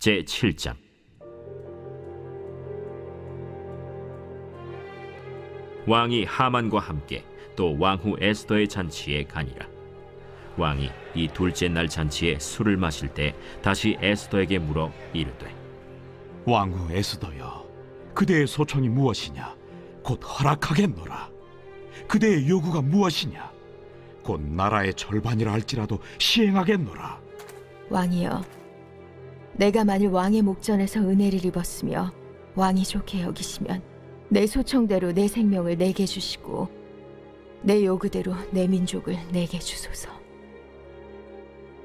제7장. 왕이 하만과 함께 또 왕후 에스더의 잔치에 가니라. 왕이 이 둘째 날 잔치에 술을 마실 때 다시 에스더에게 물어 이르되, 왕후 에스더여, 그대의 소청이 무엇이냐? 곧 허락하겠노라. 그대의 요구가 무엇이냐? 곧 나라의 절반이라 할지라도 시행하겠노라. 왕이여, 내가 만일 왕의 목전에서 은혜를 입었으며 왕이 좋게 여기시면 내 소청대로 내 생명을 내게 주시고 내 요구대로 내 민족을 내게 주소서.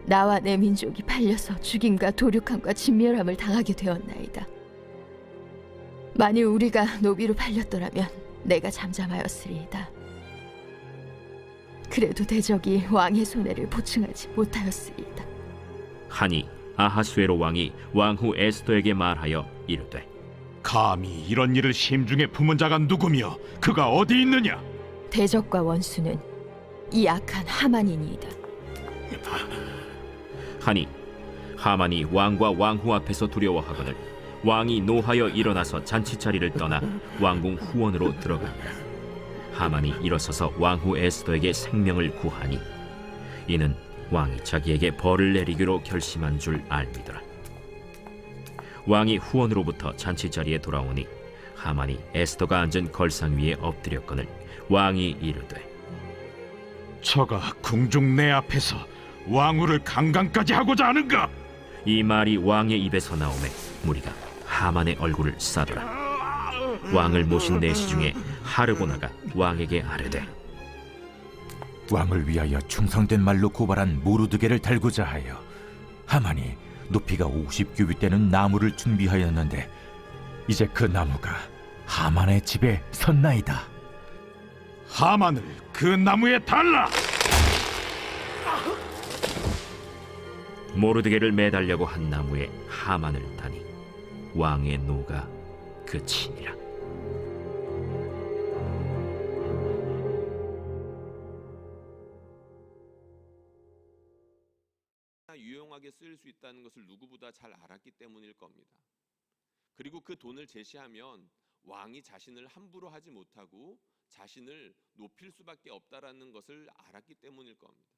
나와 내 민족이 팔려서 죽임과 도륙함과 진멸함을 당하게 되었나이다. 만일 우리가 노비로 팔렸더라면 내가 잠잠하였으리이다. 그래도 대적이 왕의 손해를 보충하지 못하였으리이다. 하니 아하수에로 왕이 왕후 에스더에게 말하여 이르되, 감히 이런 일을 심중에 품은 자가 누구며 그가 어디 있느냐? 대적과 원수는 이 악한 하만이니이다. 하니 하만이 왕과 왕후 앞에서 두려워하거늘 왕이 노하여 일어나서 잔치자리를 떠나 왕궁 후원으로 들어가니라. 하만이 일어서서 왕후 에스더에게 생명을 구하니 이는 왕이 자기에게 벌을 내리기로 결심한 줄 알미더라. 왕이 후원으로부터 잔치자리에 돌아오니 하만이 에스더가 앉은 걸상 위에 엎드렸거늘 왕이 이르되, 저가 궁중 내 앞에서 왕후를 강간까지 하고자 하는가? 이 말이 왕의 입에서 나오매 무리가 하만의 얼굴을 싸더라. 왕을 모신 내시 중에 하르보나가 왕에게 아뢰되, 왕을 위하여 충성된 말로 고발한 모르드게를 달고자 하여 하만이 높이가 50규빗 되는 나무를 준비하였는데 이제 그 나무가 하만의 집에 섰나이다. 하만을 그 나무에 달라! 모르드게를 매달려고 한 나무에 하만을 다니 왕의 노가 그치니라. 유용하게 쓰일 수 있다는 것을 누구보다 잘 알았기 때문일 겁니다. 그리고 그 돈을 제시하면 왕이 자신을 함부로 하지 못하고 자신을 높일 수밖에 없다라는 것을 알았기 때문일 겁니다.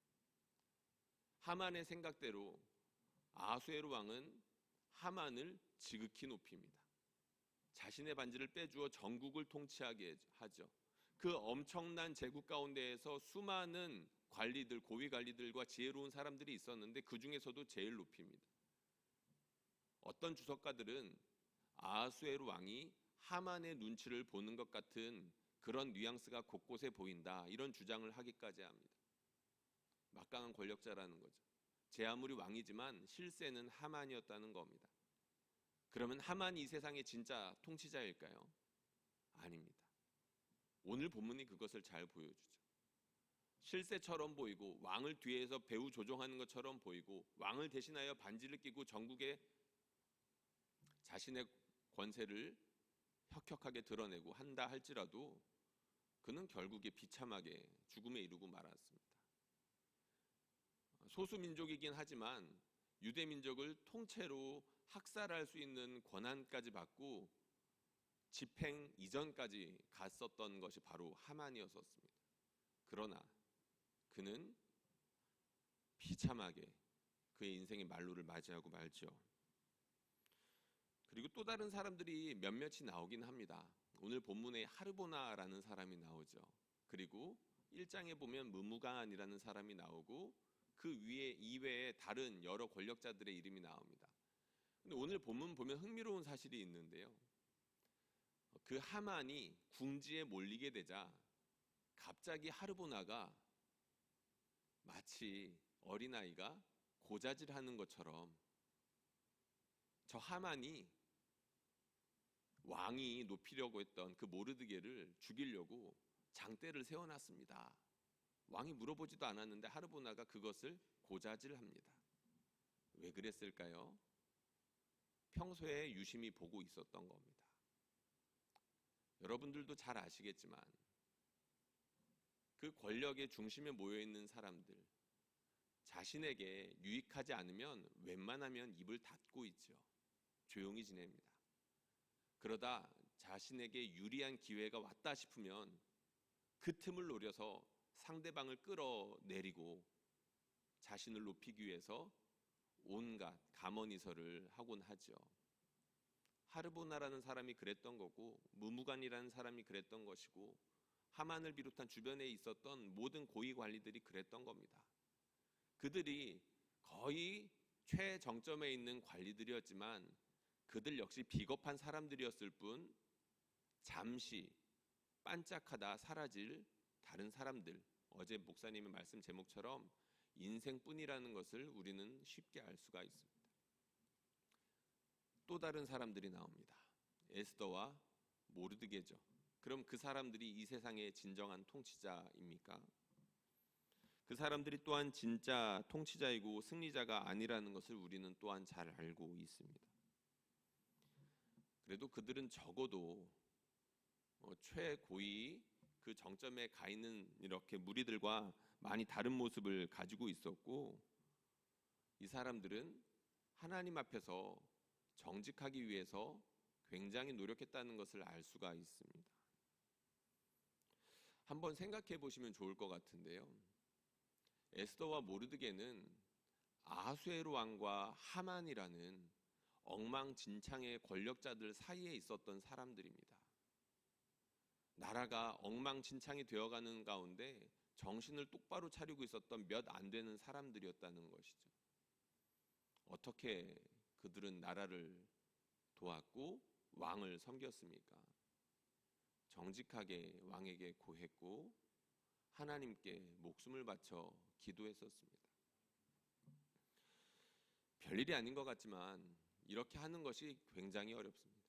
하만의 생각대로 아하수에로 왕은 하만을 지극히 높입니다. 자신의 반지를 빼주어 전국을 통치하게 하죠. 그 엄청난 제국 가운데에서 수많은 관리들, 고위 관리들과 지혜로운 사람들이 있었는데 그 중에서도 제일 높입니다. 어떤 주석가들은 아하수에로 왕이 하만의 눈치를 보는 것 같은 그런 뉘앙스가 곳곳에 보인다, 이런 주장을 하기까지 합니다. 막강한 권력자라는 거죠. 제 아무리 왕이지만 실세는 하만이었다는 겁니다. 그러면 하만이 이 세상의 진짜 통치자일까요? 아닙니다. 오늘 본문이 그것을 잘 보여주죠. 실세처럼 보이고 왕을 뒤에서 배후 조종하는 것처럼 보이고 왕을 대신하여 반지를 끼고 전국에 자신의 권세를 혁혁하게 드러내고 한다 할지라도 그는 결국에 비참하게 죽음에 이르고 말았습니다. 소수민족이긴 하지만 유대민족을 통째로 학살할 수 있는 권한까지 받고 집행 이전까지 갔었던 것이 바로 하만이었습니다. 그러나 그는 비참하게 그의 인생의 만루를 맞이하고 말죠. 그리고 또 다른 사람들이 몇몇이 나오긴 합니다. 오늘 본문에 하르보나라는 사람이 나오죠. 그리고 1장에 보면 무무가안이라는 사람이 나오고 그 위에 이외에 다른 여러 권력자들의 이름이 나옵니다. 근데 오늘 본문 보면 흥미로운 사실이 있는데요. 그 하만이 궁지에 몰리게 되자 갑자기 하르보나가 마치 어린아이가 고자질하는 것처럼 저 하만이 왕이 높이려고 했던 그 모르드게를 죽이려고 장대를 세워놨습니다. 왕이 물어보지도 않았는데 하르보나가 그것을 고자질합니다. 왜 그랬을까요? 평소에 유심히 보고 있었던 겁니다. 여러분들도 잘 아시겠지만 그 권력의 중심에 모여있는 사람들, 자신에게 유익하지 않으면 웬만하면 입을 닫고 있죠. 조용히 지냅니다. 그러다 자신에게 유리한 기회가 왔다 싶으면 그 틈을 노려서 상대방을 끌어내리고 자신을 높이기 위해서 온갖 가머니설을 하곤 하죠. 하르보나라는 사람이 그랬던 거고, 무무간이라는 사람이 그랬던 것이고, 하만을 비롯한 주변에 있었던 모든 고위 관리들이 그랬던 겁니다. 그들이 거의 최정점에 있는 관리들이었지만 그들 역시 비겁한 사람들이었을 뿐 잠시 반짝하다 사라질 다른 사람들, 어제 목사님의 말씀 제목처럼 인생뿐이라는 것을 우리는 쉽게 알 수가 있습니다. 또 다른 사람들이 나옵니다. 에스더와 모르드게죠. 그럼 그 사람들이 이 세상의 진정한 통치자입니까? 그 사람들이 또한 진짜 통치자이고 승리자가 아니라는 것을 우리는 또한 잘 알고 있습니다. 그래도 그들은 적어도 최고위 그 정점에 가 있는 이렇게 무리들과 많이 다른 모습을 가지고 있었고, 이 사람들은 하나님 앞에서 정직하기 위해서 굉장히 노력했다는 것을 알 수가 있습니다. 한번 생각해 보시면 좋을 것 같은데요. 에스더와 모르드게는 아수에로 왕과 하만이라는 엉망진창의 권력자들 사이에 있었던 사람들입니다. 나라가 엉망진창이 되어가는 가운데 정신을 똑바로 차리고 있었던 몇 안 되는 사람들이었다는 것이죠. 어떻게 그들은 나라를 도왔고 왕을 섬겼습니까? 정직하게 왕에게 고했고 하나님께 목숨을 바쳐 기도했었습니다. 별일이 아닌 것 같지만 이렇게 하는 것이 굉장히 어렵습니다.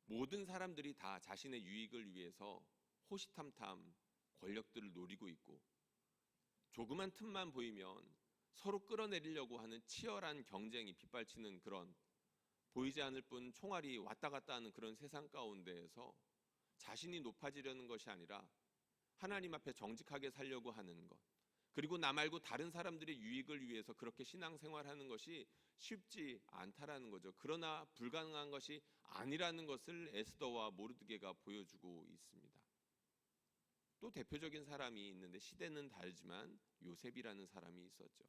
모든 사람들이 다 자신의 유익을 위해서 호시탐탐 권력들을 노리고 있고, 조그만 틈만 보이면 서로 끌어내리려고 하는 치열한 경쟁이 빗발치는 그런, 보이지 않을 뿐 총알이 왔다 갔다 하는 그런 세상 가운데에서 자신이 높아지려는 것이 아니라 하나님 앞에 정직하게 살려고 하는 것, 그리고 나 말고 다른 사람들의 유익을 위해서 그렇게 신앙생활하는 것이 쉽지 않다라는 거죠. 그러나 불가능한 것이 아니라는 것을 에스더와 모르드게가 보여주고 있습니다. 또 대표적인 사람이 있는데 시대는 다르지만 요셉이라는 사람이 있었죠.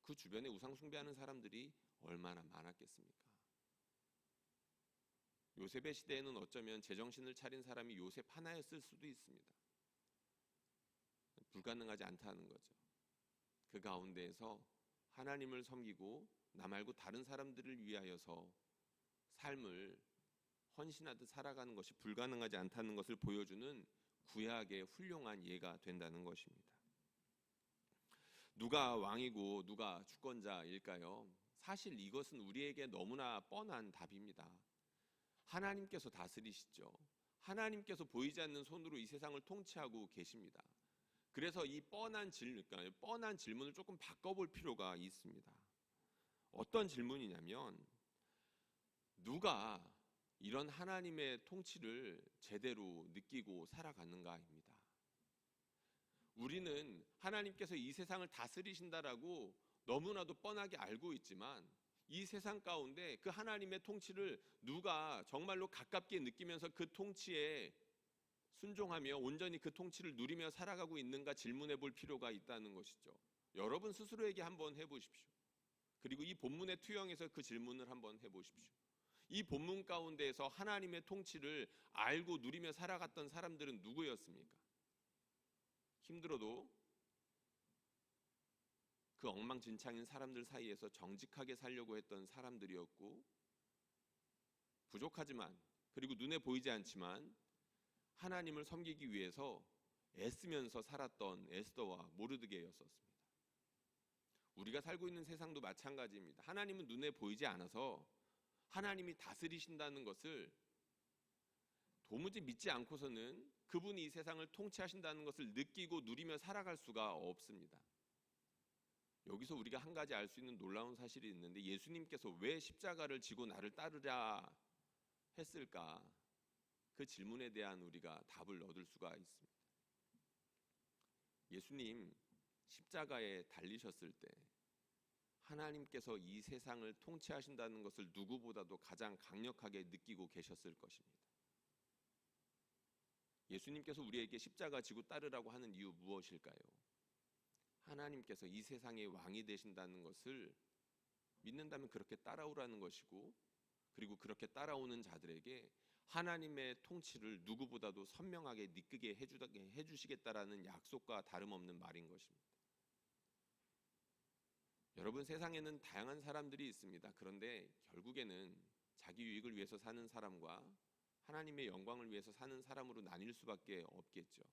그 주변에 우상 숭배하는 사람들이 얼마나 많았겠습니까? 요셉의 시대에는 어쩌면 제정신을 차린 사람이 요셉 하나였을 수도 있습니다. 불가능하지 않다는 거죠. 그 가운데에서 하나님을 섬기고 나 말고 다른 사람들을 위하여서 삶을 헌신하듯 살아가는 것이 불가능하지 않다는 것을 보여주는 구약의 훌륭한 예가 된다는 것입니다. 누가 왕이고 누가 주권자일까요? 사실 이것은 우리에게 너무나 뻔한 답입니다. 하나님께서 다스리시죠. 하나님께서 보이지 않는 손으로 이 세상을 통치하고 계십니다. 그래서 이 뻔한 질문을 조금 바꿔볼 필요가 있습니다. 어떤 질문이냐면, 누가 이런 하나님의 통치를 제대로 느끼고 살아가는가입니다. 우리는 하나님께서 이 세상을 다스리신다라고 너무나도 뻔하게 알고 있지만, 이 세상 가운데 그 하나님의 통치를 누가 정말로 가깝게 느끼면서 그 통치에 순종하며 온전히 그 통치를 누리며 살아가고 있는가 질문해 볼 필요가 있다는 것이죠. 여러분 스스로에게 한번 해보십시오. 그리고 이 본문의 투영에서 그 질문을 한번 해보십시오. 이 본문 가운데에서 하나님의 통치를 알고 누리며 살아갔던 사람들은 누구였습니까? 힘들어도 그 엉망진창인 사람들 사이에서 정직하게 살려고 했던 사람들이었고, 부족하지만 그리고 눈에 보이지 않지만 하나님을 섬기기 위해서 애쓰면서 살았던 에스더와 모르드게였었습니다. 우리가 살고 있는 세상도 마찬가지입니다. 하나님은 눈에 보이지 않아서 하나님이 다스리신다는 것을 도무지 믿지 않고서는 그분이 이 세상을 통치하신다는 것을 느끼고 누리며 살아갈 수가 없습니다. 여기서 우리가 한 가지 알 수 있는 놀라운 사실이 있는데, 예수님께서 왜 십자가를 지고 나를 따르라 했을까? 그 질문에 대한 우리가 답을 얻을 수가 있습니다. 예수님 십자가에 달리셨을 때 하나님께서 이 세상을 통치하신다는 것을 누구보다도 가장 강력하게 느끼고 계셨을 것입니다. 예수님께서 우리에게 십자가 지고 따르라고 하는 이유 무엇일까요? 하나님께서 이 세상의 왕이 되신다는 것을 믿는다면 그렇게 따라오라는 것이고, 그리고 그렇게 따라오는 자들에게 하나님의 통치를 누구보다도 선명하게 느끼게 해주시겠다라는 약속과 다름없는 말인 것입니다. 여러분, 세상에는 다양한 사람들이 있습니다. 그런데 결국에는 자기 유익을 위해서 사는 사람과 하나님의 영광을 위해서 사는 사람으로 나뉠 수밖에 없겠죠.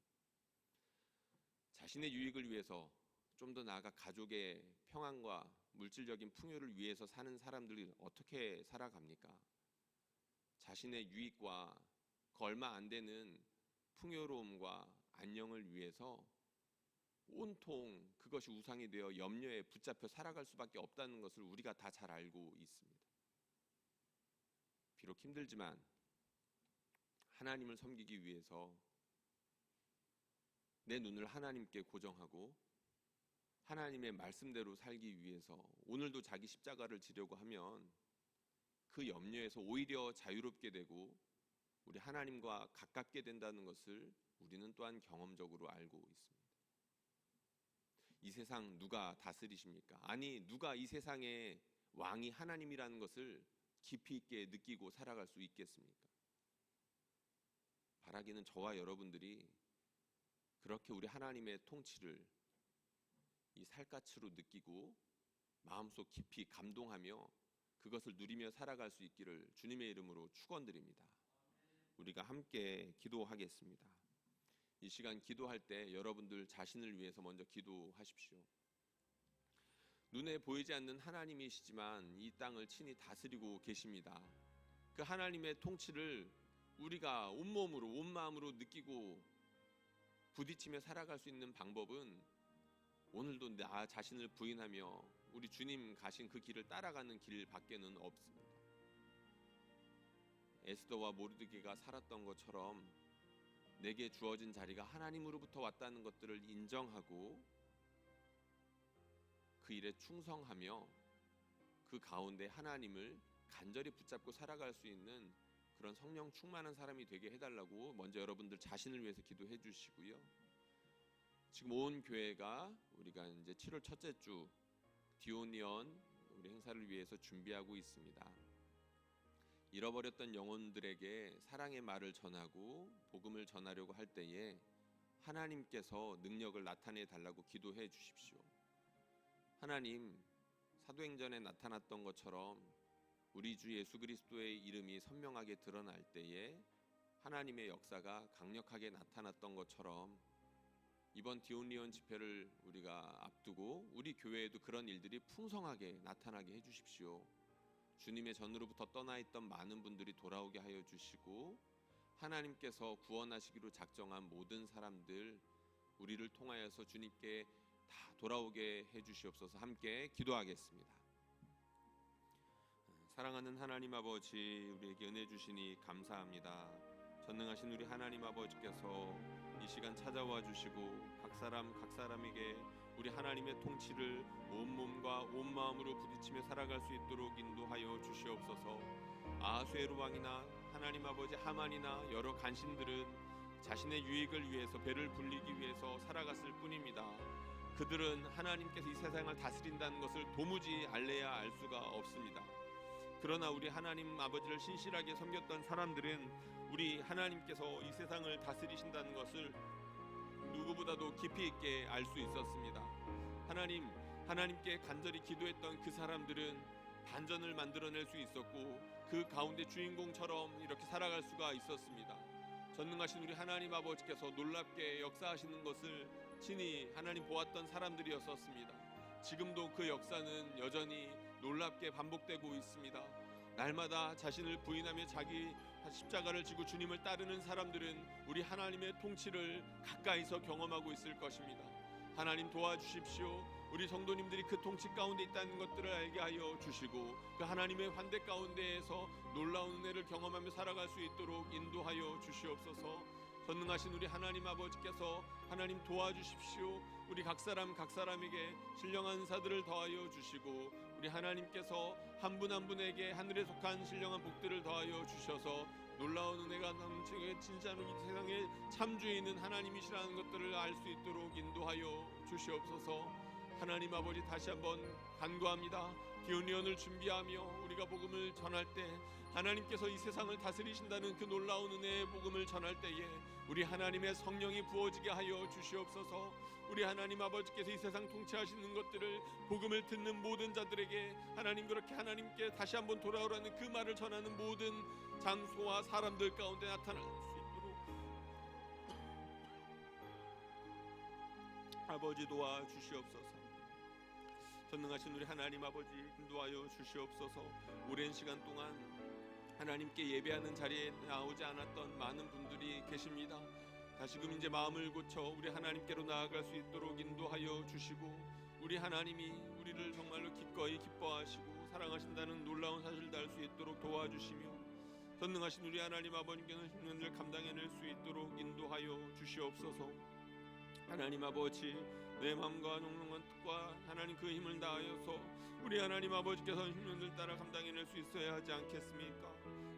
자신의 유익을 위해서, 좀 더 나아가 가족의 평안과 물질적인 풍요를 위해서 사는 사람들이 어떻게 살아갑니까? 자신의 유익과 그 얼마 안 되는 풍요로움과 안녕을 위해서 온통 그것이 우상이 되어 염려에 붙잡혀 살아갈 수밖에 없다는 것을 우리가 다 잘 알고 있습니다. 비록 힘들지만 하나님을 섬기기 위해서 내 눈을 하나님께 고정하고 하나님의 말씀대로 살기 위해서 오늘도 자기 십자가를 지려고 하면 그 염려에서 오히려 자유롭게 되고 우리 하나님과 가깝게 된다는 것을 우리는 또한 경험적으로 알고 있습니다. 이 세상 누가 다스리십니까? 아니, 누가 이 세상의 왕이 하나님이라는 것을 깊이 있게 느끼고 살아갈 수 있겠습니까? 바라기는 저와 여러분들이 그렇게 우리 하나님의 통치를 이 살갗으로 느끼고 마음속 깊이 감동하며 그것을 누리며 살아갈 수 있기를 주님의 이름으로 축원드립니다. 우리가 함께 기도하겠습니다. 이 시간 기도할 때 여러분들 자신을 위해서 먼저 기도하십시오. 눈에 보이지 않는 하나님이시지만 이 땅을 친히 다스리고 계십니다. 그 하나님의 통치를 우리가 온몸으로 온마음으로 느끼고 부딪히며 살아갈 수 있는 방법은 오늘도 나 자신을 부인하며 우리 주님 가신 그 길을 따라가는 길밖에는 없습니다. 에스더와 모르드게가 살았던 것처럼 내게 주어진 자리가 하나님으로부터 왔다는 것들을 인정하고 그 일에 충성하며 그 가운데 하나님을 간절히 붙잡고 살아갈 수 있는 그런 성령 충만한 사람이 되게 해달라고 먼저 여러분들 자신을 위해서 기도해 주시고요. 지금 온 교회가 우리가 이제 7월 첫째 주 디오니언 우리 행사를 위해서 준비하고 있습니다. 잃어버렸던 영혼들에게 사랑의 말을 전하고 복음을 전하려고 할 때에 하나님께서 능력을 나타내 달라고 기도해 주십시오. 하나님, 사도행전에 나타났던 것처럼 우리 주 예수 그리스도의 이름이 선명하게 드러날 때에 하나님의 역사가 강력하게 나타났던 것처럼 이번 디오니온 집회를 우리가 앞두고 우리 교회에도 그런 일들이 풍성하게 나타나게 해주십시오. 주님의 전으로부터 떠나 있던 많은 분들이 돌아오게 하여 주시고 하나님께서 구원하시기로 작정한 모든 사람들 우리를 통하여서 주님께 다 돌아오게 해주시옵소서. 함께 기도하겠습니다. 사랑하는 하나님 아버지, 우리에게 은혜 주시니 감사합니다. 전능하신 우리 하나님 아버지께서 이 시간 찾아와 주시고 각 사람에게 우리 하나님의 통치를 온몸과 온 마음으로 부딪히며 살아갈 수 있도록 인도하여 주시옵소서. 아하수에로 왕이나 하나님 아버지 하만이나 여러 간신들은 자신의 유익을 위해서 배를 불리기 위해서 살아갔을 뿐입니다. 그들은 하나님께서 이 세상을 다스린다는 것을 도무지 알래야 알 수가 없습니다. 그러나 우리 하나님 아버지를 신실하게 섬겼던 사람들은 우리 하나님께서 이 세상을 다스리신다는 것을 누구보다도 깊이 있게 알 수 있었습니다. 하나님께 간절히 기도했던 그 사람들은 반전을 만들어낼 수 있었고 그 가운데 주인공처럼 이렇게 살아갈 수가 있었습니다. 전능하신 우리 하나님 아버지께서 놀랍게 역사하시는 것을 친히 하나님 보았던 사람들이었었습니다. 지금도 그 역사는 여전히 놀랍게 반복되고 있습니다. 날마다 자신을 부인하며 자기 십자가를 지고 주님을 따르는 사람들은 우리 하나님의 통치를 가까이서 경험하고 있을 것입니다. 하나님 도와주십시오. 우리 성도님들이 그 통치 가운데 있다는 것들을 알게 하여 주시고 그 하나님의 환대 가운데에서 놀라운 은혜를 경험하며 살아갈 수 있도록 인도하여 주시옵소서. 전능하신 우리 하나님 아버지께서 하나님 도와주십시오. 우리 각 사람에게 신령한 은사들을 더하여 주시고 우리 하나님께서 한 분 한 분에게 하늘에 속한 신령한 복들을 더하여 주셔서 놀라운 은혜가 넘치게 진짜로 이 세상에 참주인은 하나님이시라는 것들을 알 수 있도록 인도하여 주시옵소서. 하나님 아버지 다시 한번 간구합니다. 기온 예언을 준비하며 우리가 복음을 전할 때 하나님께서 이 세상을 다스리신다는 그 놀라운 은혜의 복음을 전할 때에 우리 하나님의 성령이 부어지게 하여 주시옵소서. 우리 하나님 아버지께서 이 세상 통치하시는 것들을 복음을 듣는 모든 자들에게 하나님 그렇게 하나님께 다시 한번 돌아오라는 그 말을 전하는 모든 장소와 사람들 가운데 나타날 수 있도록 아버지 도와주시옵소서. 전능하신 우리 하나님 아버지 인도하여 주시옵소서. 오랜 시간 동안 하나님께 예배하는 자리에 나오지 않았던 많은 분들이 계십니다. 다시금 이제 마음을 고쳐 우리 하나님께로 나아갈 수 있도록 인도하여 주시고 우리 하나님이 우리를 정말로 기꺼이 기뻐하시고 사랑하신다는 놀라운 사실을 알 수 있도록 도와주시며 전능하신 우리 하나님 아버님께는 십년을 감당해낼 수 있도록 인도하여 주시옵소서. 하나님 아버지 내 마음과 영혼과 뜻과 하나님 그 힘을 다하여서 우리 하나님 아버지께서 십년을 따라 감당해낼 수 있어야 하지 않겠습니까?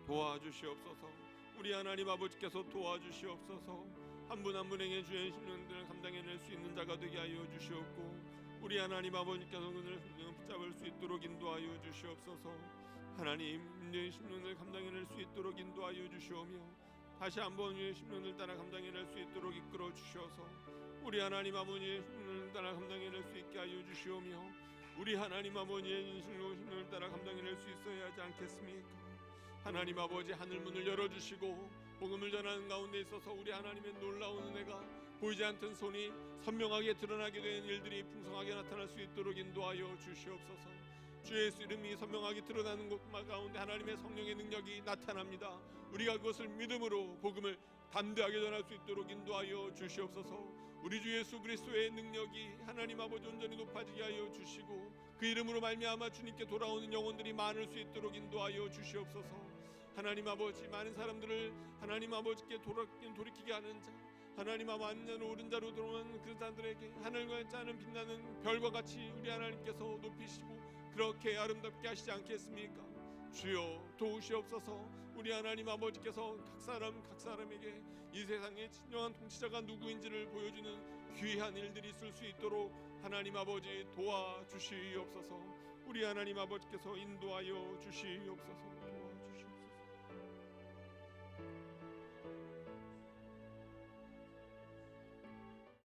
도와주시옵소서. 우리 하나님 아버지께서 도와주시옵소서. 한 분 한 분에게 주의 십년들을 감당해낼 수 있는 자가 되게 하여 주시옵고 우리 하나님 아버지께서 그들을 붙잡을 수 있도록 인도하여 주시옵소서. 하나님 주의 십년을 감당해낼 수 있도록 인도하여 주시오며 다시 한번 주의 십년을 따라 감당해낼 수 있도록 이끌어 주셔서 우리 하나님 아버지의 십년을 따라 감당해낼 수 있게 하여 주시오며 우리 하나님 아버지의 인실로 십년을 따라 감당해낼 수 있어야 하지 않겠습니까? 하나님 아버지 하늘문을 열어주시고 복음을 전하는 가운데 있어서 우리 하나님의 놀라운 은혜가 보이지 않던 손이 선명하게 드러나게 된 일들이 풍성하게 나타날 수 있도록 인도하여 주시옵소서. 주 예수 이름이 선명하게 드러나는 곳 가운데 하나님의 성령의 능력이 나타납니다. 우리가 그것을 믿음으로 복음을 담대하게 전할 수 있도록 인도하여 주시옵소서. 우리 주 예수 그리스도의 능력이 하나님 아버지 온전히 높아지게 하여 주시고 그 이름으로 말미암아 주님께 돌아오는 영혼들이 많을 수 있도록 인도하여 주시옵소서. 하나님 아버지 많은 사람들을 하나님 아버지께 돌이키게 하는 자 하나님 아버지 완전 오른자로 들어오는 그 자들에게 하늘과 짜는 빛나는 별과 같이 우리 하나님께서 높이시고 그렇게 아름답게 하시지 않겠습니까? 주여 도우시옵소서. 우리 하나님 아버지께서 각 사람에게 이 세상의 진정한 통치자가 누구인지를 보여주는 귀한 일들이 있을 수 있도록 하나님 아버지 도와주시옵소서. 우리 하나님 아버지께서 인도하여 주시옵소서.